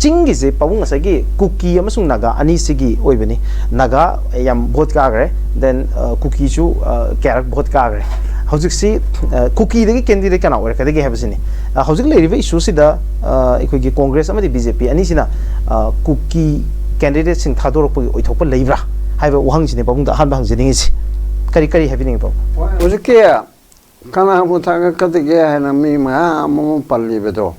ꯆꯤꯡꯒꯤꯁꯦ ꯄꯥꯕꯨꯡ ꯉꯁꯥꯏꯒꯤ ꯀꯨꯀꯤ ꯑꯃꯁꯨꯡ ꯅꯥꯒꯥ ꯑꯅꯤꯁꯤꯒꯤ ꯑꯣꯏꯕꯅꯤ ꯅꯥꯒꯥ ꯌꯥꯝ ꯚꯣꯠ ꯀꯥꯈ꯭ꯔꯦ ꯗꯦꯟ ꯀꯨꯀꯤꯁꯨ ꯀꯌꯥꯔꯛ ꯚꯣꯠ ꯀꯥꯈ꯭ꯔꯦ ꯍꯧꯖꯤꯛꯁꯤ ꯀꯨꯀꯤꯗꯒꯤ ꯀꯦꯟꯗꯤꯗꯦꯠ ꯀꯅꯥ ꯑꯣꯏꯔꯛꯀꯗꯒꯦ ꯍꯥꯏꯕꯁꯤꯅꯤ ꯍꯧꯖꯤꯛ ꯂꯩꯔꯤꯕ ꯏꯁꯨꯁꯤꯗ ꯑꯩꯈꯣꯏꯒꯤ ꯀꯣꯡꯒ꯭ꯔꯦꯁ ꯑꯃꯗꯤ ꯕꯤꯖꯦꯄꯤ ꯑꯅꯤꯁꯤꯅ ꯀꯨꯀꯤ ꯀꯦꯟꯗꯤꯗꯦꯠꯁꯤꯡ ꯊꯥꯗꯣꯔꯛꯄꯒꯤ ꯑꯣꯏꯊꯣꯛꯄ ꯂꯩꯕ꯭ꯔꯥ ꯍꯥꯏꯕ ꯋꯥꯍꯪꯁꯤꯅꯤ ꯄꯥꯕꯨꯡꯗ ꯑꯍꯥꯟꯕ ꯍꯪꯖꯅꯤꯡꯉꯤꯁꯤ ꯀꯔꯤ ꯍꯥꯏꯕꯤꯅꯤꯡꯉꯤ ꯄꯥꯕꯨꯡ ꯍꯧꯖꯤꯛꯀꯤ ꯀꯅꯥꯕꯨ ꯊꯥꯒꯠꯀꯗꯒꯦ ꯍꯥꯏꯅ ꯃꯤ ꯃꯌꯥꯝ ꯑꯃ ꯄꯜꯂꯤꯕꯗꯣ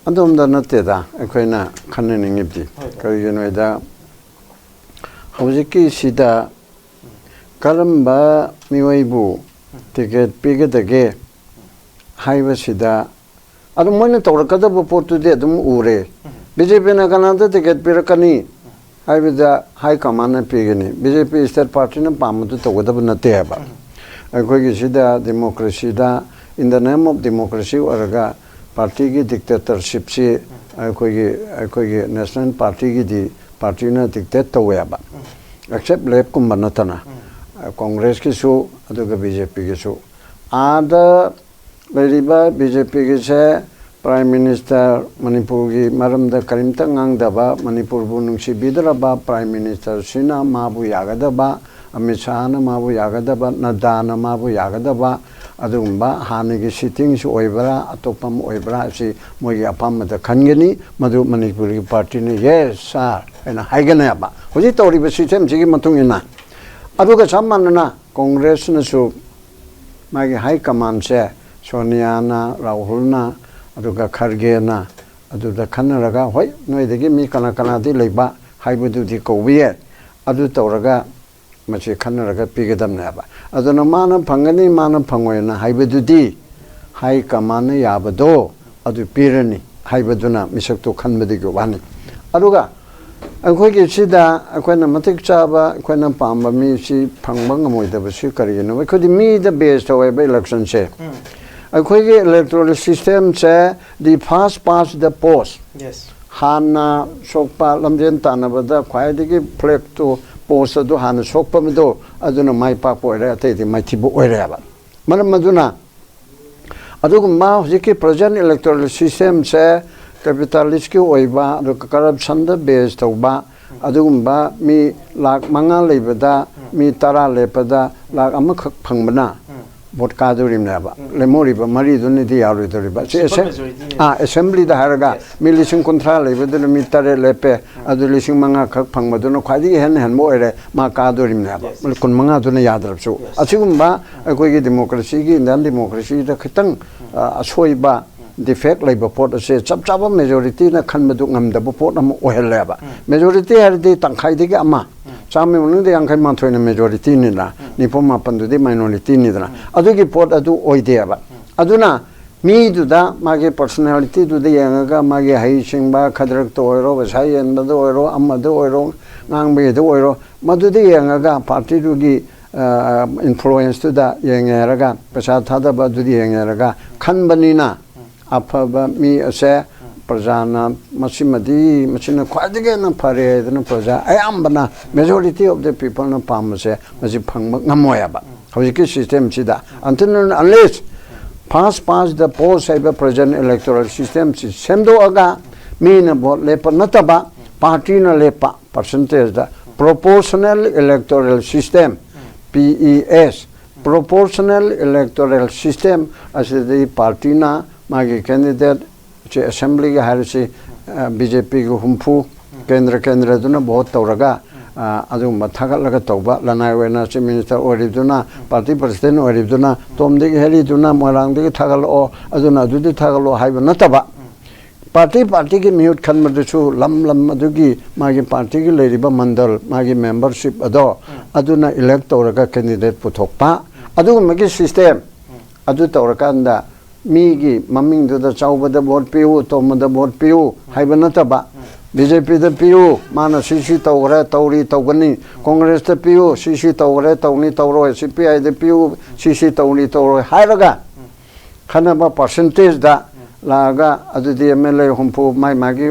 ꯑꯗꯣꯝꯗ ꯅꯠꯇꯦꯗ ꯑꯩꯈꯣꯏꯅ ꯈꯟꯅꯅꯤꯡꯉꯤꯕꯗꯤ ꯀꯔꯤꯒꯤꯅꯣꯗ ꯍꯧꯖꯤꯛꯀꯤ ꯁꯤꯗ ꯀꯔꯝꯕ ꯃꯤꯑꯣꯏꯕꯨ ꯇꯤꯀꯦꯠ ꯄꯤꯒꯗꯒꯦ ꯍꯥꯏꯕꯁꯤꯗ ꯑꯗꯨꯝ ꯃꯣꯏꯅ ꯇꯧꯔꯛꯀꯗꯕ ꯄꯣꯠꯇꯨꯗꯤ ꯑꯗꯨꯝ ꯎꯔꯦ ꯕꯤꯖꯦꯄꯤꯅ ꯀꯅꯥꯗ ꯇꯤꯀꯦꯠ ꯄꯤꯔꯛꯀꯅꯤ ꯍꯥꯏꯕꯗ ꯍꯥꯏ ꯀꯃꯥꯟꯅ ꯄꯤꯒꯅꯤ ꯕꯤꯖꯦꯄꯤ ꯁ꯭ꯇꯦꯠ ꯄꯥꯔꯇꯤꯅ ꯄꯥꯝꯕꯗꯨ ꯇꯧꯒꯗꯕ ꯅꯠꯇꯦ ꯍꯥꯏꯕ ꯑꯩꯈꯣꯏꯒꯤ ꯁꯤꯗ ꯗꯦꯃꯣꯀ꯭ꯔꯦꯁꯤꯗ ꯏꯟ ꯗ ꯅꯦꯝ ꯑꯣꯐ ꯗꯦꯃꯣꯀ꯭ꯔꯦꯁꯤ ꯑꯣꯏꯔꯒ ꯄꯥꯔꯇꯤꯒꯤ ꯗꯤꯛꯇꯦꯇꯔꯁꯤꯞꯁꯤ ꯑꯩꯈꯣꯏꯒꯤ ꯅꯦꯁꯅꯦꯜ ꯄꯥꯔꯇꯤꯒꯤꯗꯤ ꯄꯥꯔꯇꯤꯅ ꯗꯤꯛꯇꯦꯠ ꯇꯧꯋꯦꯕ ꯑꯦꯛꯁꯦꯞ ꯂꯦꯞꯀꯨꯝꯕ ꯅꯠꯇꯅ ꯀꯣꯡꯒ꯭ꯔꯦꯁꯀꯤꯁꯨ ꯑꯗꯨꯒ ꯕꯤꯖꯦꯄꯤꯒꯤꯁꯨ ꯑꯥꯗ ꯂꯩꯔꯤꯕ ꯕꯤꯖꯦꯄꯤꯒꯤꯁꯦ ꯄ꯭ꯔꯥꯏꯝ ꯃꯤꯅꯤꯁꯇꯔ ꯃꯅꯤꯄꯨꯔꯒꯤ ꯃꯔꯝꯗ ꯀꯔꯤꯝꯇ ꯉꯥꯡꯗꯕ ꯃꯅꯤꯄꯨꯔꯕꯨ ꯅꯨꯡꯁꯤꯕꯤꯗ꯭ꯔꯕ ꯄ꯭ꯔꯥꯏꯝ ꯃꯤꯅꯤꯁꯇꯔꯁꯤꯅ ꯃꯥꯕꯨ ꯌꯥꯒꯗꯕ ꯑꯃꯤꯠ ꯁꯥꯍꯅ ꯃꯥꯕꯨ ꯌꯥꯒꯗꯕ ꯅꯗꯥꯅ ꯃꯥꯕꯨ ꯌꯥꯒꯗꯕ ꯑꯗꯨꯒꯨꯝꯕ ꯍꯥꯟꯅꯒꯤ ꯁꯤꯇꯤꯡꯁꯨ ꯑꯣꯏꯕ꯭ꯔꯥ ꯑꯇꯣꯞꯄ ꯑꯃ ꯑꯣꯏꯕ꯭ꯔꯥ ꯑꯁꯤ ꯃꯣꯏꯒꯤ ꯑꯄꯥꯝꯕꯗ ꯈꯟꯒꯅꯤ ꯃꯗꯨ ꯃꯅꯤꯄꯨꯔꯒꯤ ꯄꯥꯔꯇꯤꯅ ꯌꯦꯁ ꯁꯥꯔ ꯍꯥꯏꯅ ꯍꯥꯏꯒꯅꯦꯕ ꯍꯧꯖꯤꯛ ꯇꯧꯔꯤꯕ ꯁꯤꯁꯇꯦꯝꯁꯤꯒꯤ ꯃꯇꯨꯡ ꯏꯟꯅ ꯑꯗꯨꯒ ꯆꯞ ꯃꯥꯟꯅꯅ ꯀꯣꯡꯒ꯭ꯔꯦꯁꯅꯁꯨ ꯃꯥꯒꯤ ꯍꯥꯏ ꯀꯃꯥꯟꯁꯦ ꯁꯣꯅꯤꯌꯥꯅ ꯔꯥꯍꯨꯜꯅ ꯑꯗꯨꯒ ꯈꯔꯒꯦꯅ ꯑꯗꯨꯗ ꯈꯟꯅꯔꯒ ꯍꯣꯏ ꯅꯣꯏꯗꯒꯤ ꯃꯤ ꯀꯅꯥꯗꯤ ꯂꯩꯕ ꯍꯥꯏꯕꯗꯨꯗꯤ ꯀꯧꯕ ꯌꯥꯏ ꯑꯗꯨ ꯇꯧꯔꯒ ꯃꯁꯤ ꯈꯟꯅꯔꯒ ꯄꯤꯒꯗꯕꯅꯦꯕ ꯑꯗꯨꯅ ꯃꯥꯅ ꯐꯪꯒꯅꯤ ꯃꯥꯅ ꯐꯪꯉꯣꯏꯅ ꯍꯥꯏꯕꯗꯨꯗꯤ ꯍꯥꯏ ꯀꯃꯥꯟꯅ ꯌꯥꯕꯗꯣ ꯑꯗꯨ ꯄꯤꯔꯅꯤ ꯍꯥꯏꯕꯗꯨꯅ ꯃꯤꯁꯛꯇꯨ ꯈꯟꯕꯗꯒꯤ ꯋꯥꯅꯤ ꯑꯗꯨꯒ ꯑꯩꯈꯣꯏꯒꯤ ꯁꯤꯗ ꯑꯩꯈꯣꯏꯅ ꯃꯇꯤꯛ ꯆꯥꯕ ꯑꯩꯈꯣꯏꯅ ꯄꯥꯝꯕ ꯃꯤꯁꯤ ꯐꯪꯕ ꯉꯝꯃꯣꯏꯗꯕꯁꯤ ꯀꯔꯤꯒꯤꯅꯣ ꯑꯩꯈꯣꯏꯗꯤ ꯃꯤꯗ ꯕꯦꯁ ꯇꯧꯋꯦꯕ ꯏꯂꯦꯛꯁꯟꯁꯦ ꯑꯩꯈꯣꯏꯒꯤ ꯏꯂꯦꯛꯇꯣꯔꯦꯜ ꯁꯤꯁꯇꯦꯝꯁꯦ ꯗꯤ ꯐꯥꯁ ꯄꯥꯁ ꯗ ꯄꯣꯁ ꯍꯥꯟꯅ ꯁꯣꯛꯄ ꯂꯝꯖꯦꯟ ꯇꯥꯟꯅꯕꯗ ꯈ꯭ꯋꯥꯏꯗꯒꯤ ꯐ꯭ꯂꯦꯛꯇꯨ ꯄꯣꯁ ꯑꯗꯨ ꯍꯥꯟꯅ ꯁꯣꯛꯄ ꯃꯗꯣ ꯑꯗꯨꯅ ꯃꯥꯏ ꯄꯥꯛꯄ ꯑꯣꯏꯔꯦ ꯑꯇꯩꯗꯤ ꯃꯥꯏꯊꯤꯕ ꯑꯣꯏꯔꯦꯕ ꯃꯔꯝ ꯑꯗꯨꯅ ꯑꯗꯨꯒꯨꯝꯕ ꯍꯧꯖꯤꯛꯀꯤ ꯄ꯭ꯔꯖꯦꯟ ꯏꯂꯦꯛꯇꯣꯔꯦꯜ ꯁꯤꯁꯇꯦꯝꯁꯦ ꯀꯦꯄꯤꯇꯥꯂꯤꯁꯀꯤ ꯑꯣꯏꯕ ꯑꯗꯨꯒ ꯀꯔꯞꯁꯟꯗ ꯕꯦꯁ ꯇꯧꯕ ꯑꯗꯨꯒꯨꯝꯕ ꯃꯤ ꯂꯥꯛ 5 ꯂꯩꯕꯗ ꯃꯤ 10 ꯂꯦꯞꯄꯗ ꯂꯥꯛ 1 ꯈꯛ ꯐꯪꯕꯅ ꯚꯣꯠ ꯀꯥꯗꯣꯔꯤꯕꯅꯦꯕ ꯂꯦꯝꯍꯧꯔꯤꯕ 4ꯗꯨꯅꯗꯤ ꯌꯥꯔꯣꯏꯗꯣꯔꯤꯕ ꯑꯦꯁꯦꯝꯕ꯭ꯂꯤꯗ ꯍꯥꯏꯔꯒ ꯃꯤ 50,000 ꯂꯩꯕꯗꯨꯅ ꯃꯤ 8 ꯂꯦꯞꯄꯦ ꯑꯗꯨ 5,000 ꯈꯛ ꯐꯪꯕꯗꯨꯅ ꯈ꯭ꯋꯥꯏꯗꯒꯤ ꯍꯦꯟꯕ ꯑꯣꯏꯔꯦ ꯃꯥ ꯀꯥꯗꯣꯔꯤꯕꯅꯦꯕ 15,000ꯗꯨꯅ ꯌꯥꯗ꯭ꯔꯕꯁꯨ ꯑꯁꯤꯒꯨꯝꯕ ꯑꯩꯈꯣꯏꯒꯤ ꯗꯦꯃꯣꯀ꯭ꯔꯦꯁꯤꯒꯤ ꯏꯟꯗꯤꯌꯟ ꯗꯦꯃꯣꯀ꯭ꯔꯦꯁꯤꯗ ꯈꯤꯇꯪ ꯑꯁꯣꯏꯕ ꯗꯤꯐꯦꯛ ꯂꯩꯕ ꯄꯣꯠ ꯑꯁꯦ ꯆꯞ ꯆꯥꯕ ꯃꯦꯖꯣꯔꯤꯇꯤꯅ ꯈꯟꯕꯗꯨ ꯉꯝꯗꯕ ꯄꯣꯠ ꯑꯃ ꯑꯣꯏꯍꯜꯂꯦꯕ ꯃꯦꯖꯣꯔꯤꯇꯤ ꯍꯥꯏꯔꯗꯤ ꯇꯪꯈꯥꯏꯗꯒꯤ ꯑꯃ ꯆꯥꯝꯃ ꯃꯅꯨꯡꯗ 51ꯅ ꯃꯦꯖꯣꯔꯤꯇꯤꯅꯤꯗꯅ 94ꯗꯨꯗꯤ ꯃꯥꯏꯅꯣꯔꯤꯇꯤꯅꯤꯗꯅ ꯑꯗꯨꯒꯤ ꯄꯣꯠ ꯑꯗꯨ ꯑꯣꯏꯗꯦꯕ ꯑꯗꯨꯅ ꯃꯤꯗꯨꯗ ꯃꯥꯒꯤ ꯄꯔꯁꯣꯅꯦꯂꯤꯇꯤꯗꯨꯗ ꯌꯦꯡꯉꯒ ꯃꯥꯒꯤ ꯍꯩꯁꯤꯡꯕ ꯈꯗ꯭ꯔꯛꯇ ꯑꯣꯏꯔꯣ ꯄꯩꯁꯥ ꯌꯦꯟꯕꯗ ꯑꯣꯏꯔꯣ ꯑꯃꯗ ꯑꯣꯏꯔꯣ ꯉꯥꯡꯕꯒꯤꯗ ꯑꯣꯏꯔꯣ ꯃꯗꯨꯗ ꯌꯦꯡꯉꯒ ꯄꯥꯔꯇꯤꯗꯨꯒꯤ ꯏꯟꯐ꯭ꯂꯨꯌꯦꯟꯁꯇꯨꯗ ꯌꯦꯡꯉꯦ ꯍꯥꯏꯔꯒ ꯄꯩꯁꯥ ꯊꯥꯗꯕ ꯑꯗꯨꯗ ꯌꯦꯡꯉꯦ ꯍꯥꯏꯔꯒ ꯈꯟꯕꯅꯤꯅ ꯑꯐꯕ ꯃꯤ ꯑꯁꯦ ꯄ꯭ꯔꯖꯥꯅ ꯃꯁꯤꯅ ꯈ꯭ꯋꯥꯏꯗꯒꯤ ꯍꯦꯟꯅ ꯐꯔꯦ ꯍꯥꯏꯗꯅ ꯄ꯭ꯔꯖꯥ ꯑꯌꯥꯝꯕꯅ ꯃꯦꯖꯣꯔꯤꯇꯤ ꯑꯣꯐ ꯗ ꯄꯤꯄꯜꯅ ꯄꯥꯝꯕꯁꯦ ꯃꯁꯤ ꯐꯪꯕ ꯉꯝꯃꯣꯏꯕ ꯍꯧꯖꯤꯛꯀꯤ ꯁꯤꯁꯇꯦꯝꯁꯤꯗ unless fast pass the post ꯍꯥꯏꯕ present electoral systemꯁꯤ ꯁꯦꯝꯗꯣꯛꯑꯒ ꯃꯤꯅ ꯚꯣꯠ ꯂꯦꯞꯄ ꯅꯠꯇꯕ ꯄꯥꯔꯇꯤꯅ ꯂꯦꯞꯄ ꯄꯔꯁꯦꯟꯇꯦꯖꯗ proportional electoral system PES proportional electoral system ꯑꯁꯤꯗꯤ ꯄꯥꯔꯇꯤꯅ ꯃꯥꯒꯤ ꯀꯦꯟꯗꯤꯗꯦꯠ ꯑꯦꯁꯦꯝꯕ꯭ꯂꯤꯒꯤ ꯍꯥꯏꯔꯤꯁꯤ BJPꯒꯤ 50 ꯀꯦꯟꯗ꯭ꯔꯗꯨꯅ ꯚꯣꯠ ꯇꯧꯔꯒ ꯑꯗꯨꯒꯨꯝꯕ ꯊꯥꯒꯠꯂꯒ ꯇꯧꯕ ꯂꯅꯥꯏ ꯑꯣꯏꯅ ꯆꯤꯐ ꯃꯤꯅꯤꯁꯇꯔ ꯑꯣꯏꯔꯤꯕꯗꯨꯅ ꯄꯥꯔꯇꯤ ꯄ꯭ꯔꯁꯤꯗꯦꯟ ꯑꯣꯏꯔꯤꯕꯗꯨꯅ ꯇꯣꯝꯗꯒꯤ ꯍꯦꯜꯂꯤꯗꯨꯅ ꯃꯣꯏꯔꯥꯡꯗꯒꯤ ꯊꯥꯒꯠꯂꯛꯑꯣ ꯑꯗꯨꯅ ꯑꯗꯨꯗꯤ ꯊꯥꯒꯠꯂꯛꯑꯣ ꯍꯥꯏꯕ ꯅꯠꯇꯕ ꯄꯥꯔꯇꯤꯒꯤ ꯃꯤꯍꯨꯠ ꯈꯟꯕꯗꯨꯁꯨ ꯂꯝ ꯑꯗꯨꯒꯤ ꯃꯥꯒꯤ ꯄꯥꯔꯇꯤꯒꯤ ꯂꯩꯔꯤꯕ ꯃꯟꯗꯜ ꯃꯥꯒꯤ ꯃꯦꯝꯕꯔꯁꯤꯞ ꯑꯗꯣ ꯑꯗꯨꯅ ꯏꯂꯦꯛ ꯇꯧꯔꯒ ꯀꯦꯟꯗꯤꯗꯦꯠ ꯄꯨꯊꯣꯛꯄ ꯑꯗꯨꯒꯨꯝꯕꯒꯤ ꯁꯤꯁꯇꯦꯝ ꯑꯗꯨ ꯇꯧꯔꯀꯥꯟꯗ ꯃꯤꯒꯤ ꯃꯃꯤꯡꯗꯨꯗ ꯆꯥꯎꯕꯗ ꯚꯣꯠ ꯄꯤꯌꯨ ꯇꯣꯝꯕꯗ ꯚꯣꯠ ꯄꯤꯌꯨ ꯍꯥꯏꯕ ꯅꯠꯇꯕ BJPꯗ ꯄꯤꯌꯨ ꯃꯥꯅ ꯁꯤ ꯇꯧꯈ꯭ꯔꯦ ꯇꯧꯔꯤ ꯇꯧꯒꯅꯤ ꯀꯣꯡꯒ꯭ꯔꯦꯁꯇ ꯄꯤꯌꯨ ꯁꯤ ꯇꯧꯈ꯭ꯔꯦ ꯇꯧꯅꯤ ꯇꯧꯔꯣꯏ CPIꯗ ꯄꯤꯌꯨ ꯁꯤ ꯇꯧꯅꯤ ꯇꯧꯔꯣꯏ ꯍꯥꯏꯔꯒ ꯈꯟꯅꯕ ꯄꯔꯁꯦꯟꯇꯦꯖꯗ ꯂꯥꯛꯑꯒ ꯑꯗꯨꯗꯤ MLA 50 ꯃꯥꯒꯤ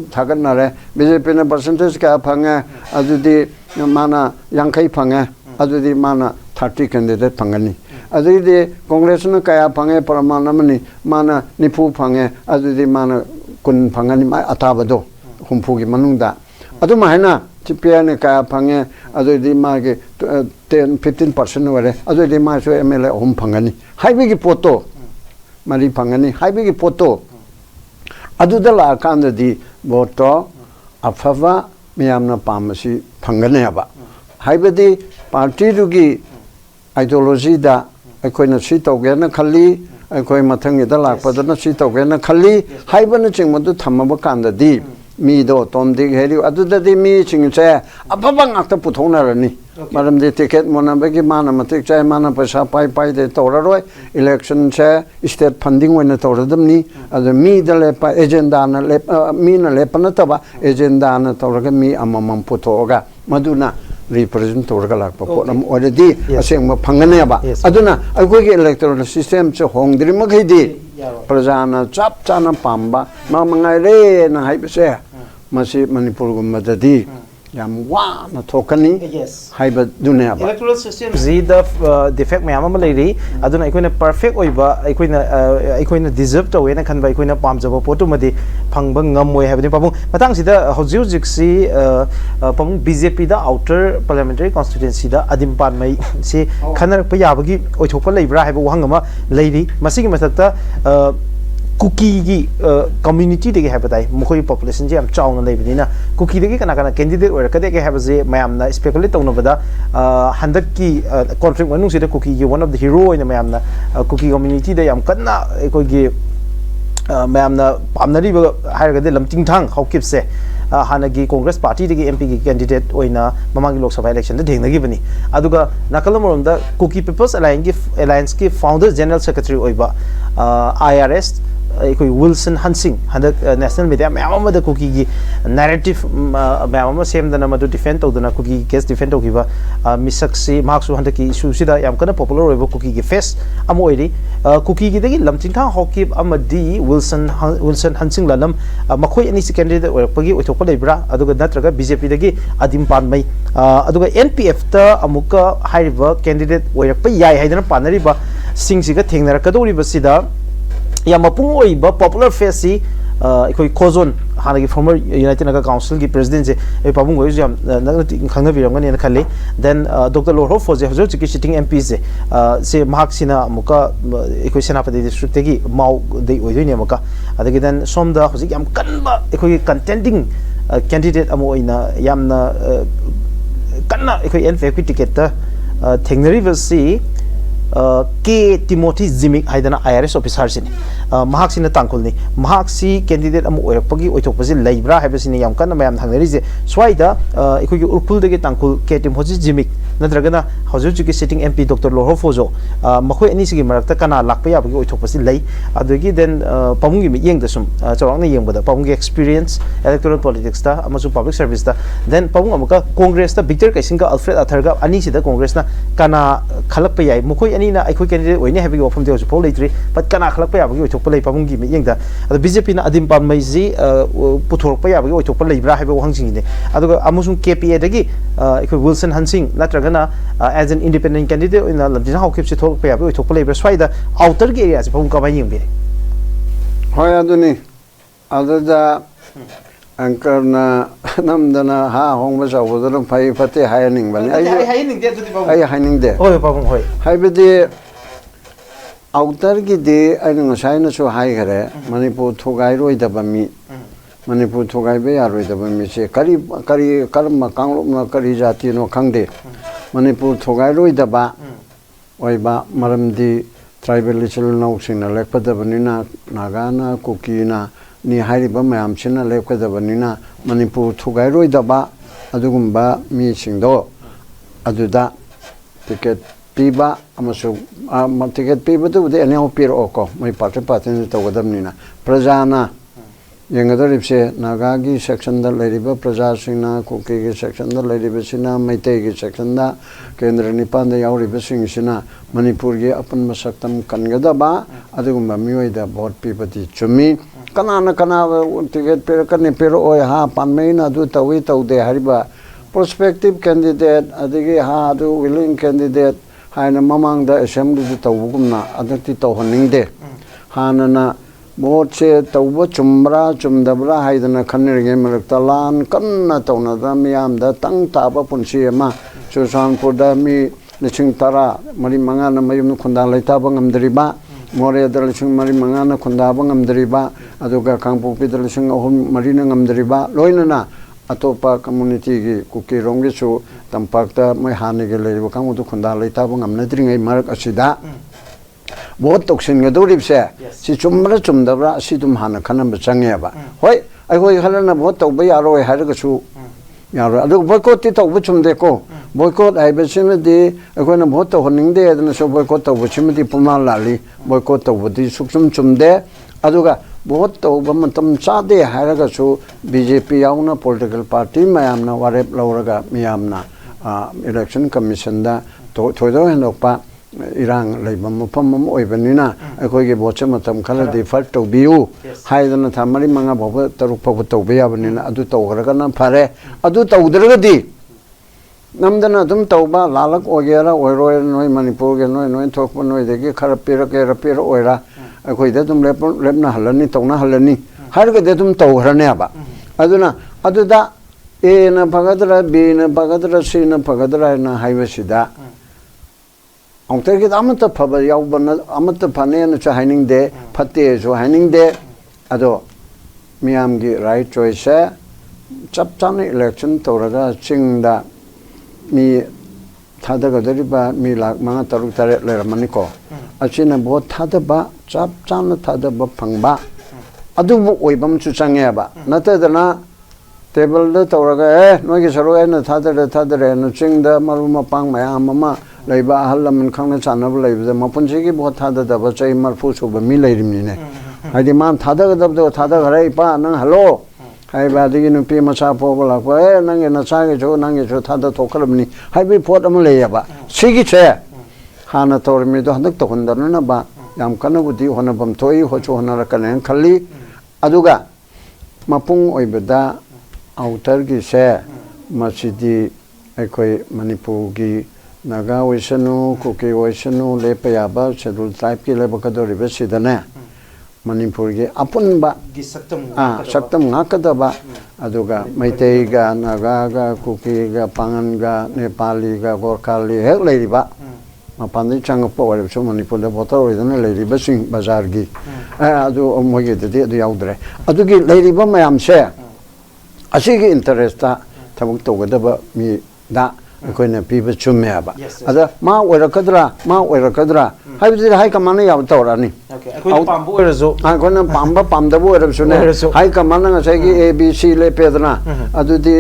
ꯊꯥꯒꯠꯅꯔꯦ BJPꯅ ꯄꯔꯁꯦꯟꯇꯦꯖ ꯀꯌꯥ ꯐꯪꯉꯦ ꯑꯗꯨꯗꯤ ꯃꯥꯅ 50 ꯐꯪꯉꯦ ꯑꯗꯨꯗꯤ ꯃꯥꯅ 30 ꯀꯦꯟꯗꯤꯗꯦꯠ ꯐꯪꯒꯅꯤ ꯑꯗꯨꯗꯤ ꯀꯣꯡꯒ꯭ꯔꯦꯁꯅ ꯀꯌꯥ ꯐꯪꯉꯦ ꯄ꯭ꯔꯃꯥꯟ ꯑꯃꯅꯤ ꯃꯥꯅ 90 ꯐꯪꯉꯦ ꯑꯗꯨꯗꯤ ꯃꯥꯅ 10 ꯐꯪꯒꯅꯤ ꯃꯥꯏ ꯑꯇꯥꯕꯗꯣ humpugi manungda adu mahina CPI ne kaya phange adu di ma ge 10-15% wale adu di ma so MLA hum phangani haibi gi poto mari phangani haibi gi poto adu da la kan di voto afava miyamna pamasi phangane aba haibi di party du gi ideology da aikoina si tawgena khali aikoi mathang da lakpadana si tawgena khali haibana chingmadu thamaba kan di mi do tom dig heri adu da di mi chingche ababa ngakta puthonarani maram de ticket monabegi mana matik chai mana paisa pai de toraroi election che state funding wena toradamni adu mi da le pa agenda na le mi na le panataba agenda na toraga mi amamam puthoga maduna represent torga lakpa ponam already aseng phangane ba aduna agoi ge electoral system che hongdri maghidi prajana chap chana pamba ma mangai re na haibse masi manipur gumadadi yam wa na thokani haiba dunya ba electoral system z the defect mayam ma leiri aduna ikoina perfect oiba ikoina deserve to wena khanba ikoina pamjaba potu madi phangba ngamoi habani pabung matang sida hojju jiksi pabung BJP da outer parliamentary constituency da adim pan mai si khanar pa yabagi oithokpa leibra haiba wahangama leiri masigi mathakta cookie gi community de have dai mokoi population je am chaung na lebini na cookie de kana kana candidate or kade ke have je mayam na speculate tawna bada handak ki conflict manung sida cookie gi one of the hero in mayam na cookie community de am kanna koi gi mayam na pamnari ba hair gade lamting thang hawkip se hanagi congress party de MP gi candidate oina mamangi lok sabha election de dhengna gi bani aduga nakalamrom da cookie people's alliance ki founder general secretary oiba IRS Wilson Hansing national media ma'am Kuki की narrative ma'am same दना मधु defend तो दना cookie case defend तो किबा मिसक से marks हंड की issue सिदा याम कना popular होइबो कुकी की face अमोइरी कुकी की दगी लमचिंग था हॉकी अमदी Wilson Hansing ललम मखोई अनी से candidate ओरपगी ओथोप लेब्रा अदुगा नत्रगा BJP दगी अदिम पान मई अदुगा NPF ता अमुका हाइरिबा candidate ओरप याय हाइदना पानरिबा सिंगसिगा थेंगनरकदोरिबा सिदा या मपुंग ओइबा पॉपुलर फेस सी इकोई कोजोन हानागी फॉर्मर यूनाइटेड नगर काउंसिल की प्रेसिडेंट से ए पाबुंग ओइ जाम नगन खंगना बिरंगन ने खाली देन डॉक्टर लोरो फोजे हजो चिकी सिटिंग एमपी से मार्क सिना मुका इकोई सेनापति डिस्ट्रिक्ट की माउ दे ओइदोनि मुका अदगी देन सोमदा हजि याम कन्बा इकोई कंटेंडिंग कैंडिडेट अमो ओइना यामना कन्ना इकोई एनफे की टिकट थेंगनरिबसी के टिमोथी जिमिक हाइदना IRS ऑफिसर सिनी महाक सिना तांकुलनी महाक सी कैंडिडेट अमु ओरपगी ओइथोपसि लेब्रा हाइबसिनी याम कन्ना मयाम थांगनरिजे स्वाइदा इखोगी उरपुल देगे तांकुल के Timothy Zimik नद्रगना हजुजुकी sitting MP doctor लोहो फोजो मखोय अनिसिगी मरक्ता कना लाकपा याबगी ओइथोपसि लै अदुगी देन पमुंगी मियेंग दसुम चौरांगना येंगबदा पमुंगी एक्सपीरियंस इलेक्टोरल पॉलिटिक्स ता अमसु पब्लिक सर्विस ता देन पमुंग अमुका कांग्रेस ता विक्टर कैसिंगा अल्फ्रेड अथरगा अनिसिदा कांग्रेस ना कना खलकपा याय मखोय अनिना अखोय कैंडिडेट ओइने हैबिगी वफम देउ फो लेत्रि बट कना खलकपा याबगी ओइथोपा लै पमुंगी मियेंगदा अद BJP ना अदिम पान मैजी पुथोरपा याबगी ओइथोपा लैब्रा हैबो वहंसिंगिने अदुगा अमुसुं KPA दगी अखोय विल्सन हंसिंग नत्रगना as an independent candidate in the how keeps it all pay up to play the outer areas from Kabaying be. Hoyaduni other anchor na namdana ha home was over the pay for the hiring. I hiding there. Oh, Papa, hi with the outer giddy, I don't know, shine so high here, Manipur to Gairo the Bami. Manipur to Gaibe are with the Bami, say, Kari Karma Karijati no Kangde. Manipur Togairo Daba Oiba Maramdi tribal notion, Lekpada Vanina, Nagana, Kukina, Ni Hariba Mamchina, Lekada Vanina, Manipur Togairo Daba, Adugumba, Mi Singdo, Aduda, Ticket Piba, Amasu, Ticket Piba, the Enel Pir Oko, my party pattern to Wadamina, Prajana. Yangadoripse Nagagi section the lady Prajasina, Kuki section the lady Besina, Maitegi section da, Kendra Nipan the Yauri Besingina, Manipuri upon Masaktam Kangadaba, Adugumba Muida bought people to Chumi, Kanana Kana to get Perakani Pero Oya, Panmena, Dutawita, de Hariba, prospective candidate, Adigi Ha, do willing candidate, Hina Mamang the assembly to Wugumna, Adati to Honingde, Hanana. vote se tauba chumbra chumdabra haidana khanirge marakta lan kanna taunada miyamda tang taba punsi ama Churachandpurda mi lishing tara mari mangana mayum khunda laitaba ngamdriba more da lishing mari mangana khunda ba ngamdriba aduga kangpokpi da lishing ahum marina ngamdriba loinana atopa community gi kuki rongi chu tampakta mai hanige leiba kangudu khunda laitaba ngamnadringai marak asida vote toxin ga doripse si chumra chumdabra sidum hana khanam changeba hoi ai hoi halana vote tawba yaroi haraga chu yaro adu boycott ti tawba chumde ko boycott ai besimedi akoina vote to honingde adana so boycott tawba chimdi puma lali boycott tawba di suksum chumde aduga vote tawba matam chade haraga chu BJP yauna political party mayamna warep lauraga miyamna election commission da thoido henokpa irang leiba mafam oibanina akoige boche matam khala default to biu haidana thamari manga baba taruk phabu to be yabanina adu tawgraga na phare adu tawdragadi namdana dum tawba lalak ogera oiroi noi manipur ge noi thokpa noi degi khara pira ke rapira oira akoide dum lepna halani tawna halani harga de dum tawgrane aba aduna aduda e na bhagadra b na bhagadra c na bhagadra na haibasida ongtergi amata phaba yaubana amata phane na cha hining de phate jo hining de ado miyam gi right choice chap chane election toraga chingda mi thadaga dariba mi lak manga taruk tare leramani ko achina bo thadaba chap chana thadaba phangba adu bu oibam chu change ba natadana table da toraga noi gi saro na thadare na chingda maruma pang mayam mama leiba hallaman khangna chanab leiba mapunji gi bo thada da ba chai marfu su ba mi leirimni ne hadi man thada ga da thada garai pa nang hello hai ba digi nu pi macha po la ko nang na cha ge jo nang ge jo thada thokramni hai bi phot am le ya ba sigi che hana tor mi do handak to hundar na ba yam kana budi hona bam thoi ho chu hona ra kan khalli aduga mapung oibada outer gi se masidi aikoi manipur gi Naga Oisanu, Kuki Oisanu, Lepayaba, Scheduled Tribe ki Lebakado Ribesidane, Manipur gi Apun ba Saktam Nakadaba, Aduga, Maiteiga, Nagaga, Kuki ga Pangan ga Nepali ga Gorkali, Hek Lady ba, Mapandi Changapo, so Manipur the Boto is an Lady Basing Bazargi. Adu Omogi the Yaudre. Adugi Lady Bamayam share. Asigi interesta, Tabuto Gadaba mi da. Koina people chumeba ada ma wera kadra haibdi hai kamana yaw tawrani koi pambu erazo koina pamba pamdabu erabsune hai kamana ngasai gi abc le pedna adu di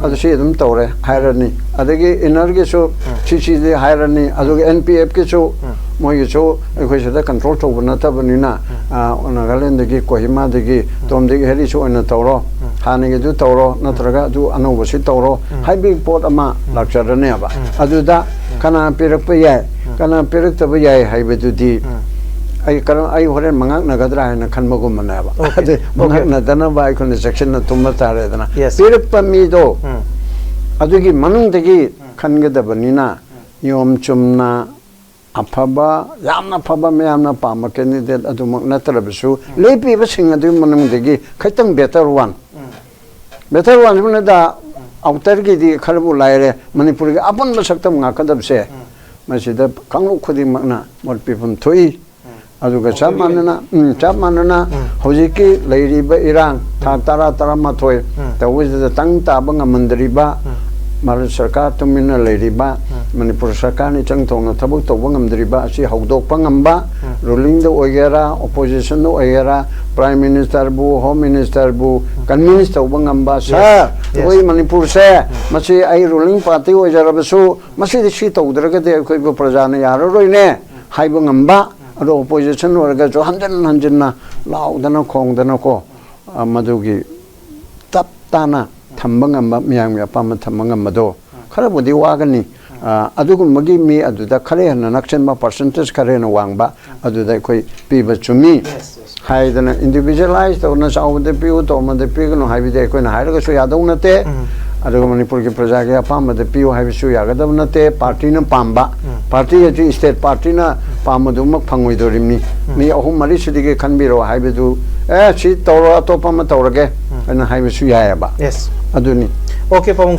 adu shi dum tawre hairani adagi energy so chichi de hairani adu npf ke so moi so koi sada control to banata banina ona galen de kohima de tom de heri so ona tawro hanige du tawro natraga du anobo si tawro haibi pot ama lakcharane aba aduda kana pirakpa yai kana pirakta ba yai haibedu di ai karam ai horen mangak nagadra na khanmagum manaba ade mangak na dana ba ikon section na tumma tare dana pirakpa mi do adugi manung degi khangeda banina yom chumna afaba yamna phaba mayamna pama candidate adumak natrabisu lepi ba sing adu manung degi khaitang better one is da outer gi di kharbu laire manipur gi apun ba saktam nga kadab se masida kanglu khudi makna mor pipun thoi aduga chammanana hojiki leiri ba irang tara ma thoi tawis da tang ta ba ngamandri ba mar sarkar tumina leiri ba manipur sarkar ni chang thong na thabuk to ba ngamdri ba asi hawdok pa ngamba ruling do ogera opposition do ogera prime minister bu home minister bu kan minister ba ngamba sa oi manipur se masi ai ruling party ogera basu masi di shi to udraga de koi ba praja na yaro roi ne hai ba ngamba ado opposition orga jo hanjan na laudana khongdana ko madugi tap tana thambangamba miyang ya pam thambangamba kharabudi wagani adugumagi mi aduda khare na nakchen ma percentage khare na wangba aduda koi piba chumi haidana individualized to na saw de piu to ma de piu no haibide koi na hairaga so yadong na te अदुगा मणिपुर की प्रजा के अपामद पियो हाइबसु यागदब नते party न Pamba party अति state party न पामदुमक फंगोइदोरिमनी मी अहुम मरि सुदिगे खनबिरो हाइबदु ए छि तौरो अतोपम तौरगे अन हाइबसु यायबा यस अदुनी ओके पामुंग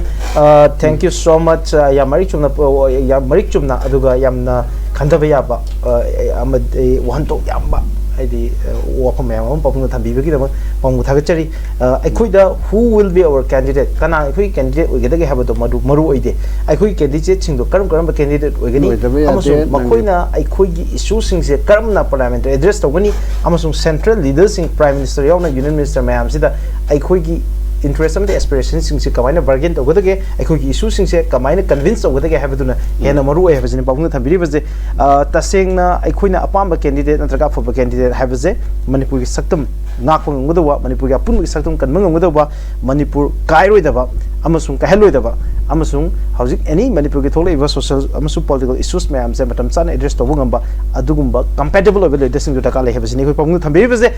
थैंक यू सो मच या मरिक चुमना अदुगा यामना खंदबा याबा वहंतो यामबा हाइदी वाफम मैम पामुंग थंबीबगी दम पामुंग थागचरी अखोइदा who will be our candidate कना अखोइ कैंडिडेट ओइगदगे हाबदो मरु ओइदे अखोइ कैंडिडेट सिंगदो करम कैंडिडेट ओइगनी अमसु मखोइना अखोइगी इशू सिंगसे करमना पार्लियामेंट एड्रेस तोगनी अमसु सेंट्रल लीडर्स सिंग प्राइम मिनिस्टर यावना यूनियन मिनिस्टर मैम सिदा अखोइगी interest and aspiration sing se kamai na bargain to godage akhoi gi issue sing se kamai na convince to godage habaduna hena maru ai habajini pabung thambiri baje taseng na akhoi na apamba candidate natraga foba candidate habaje manipur gi saktum ngakpo ngudwa manipur gi apun gi saktum kan ngudwa manipur kairoi daba amasung kaheloi daba amasung hojik any manipur gi thole iba social amasung political issues mayam se matam chana address to bungamba adugumba compatible over the sing to takale habajini khoi pabung thambiri baje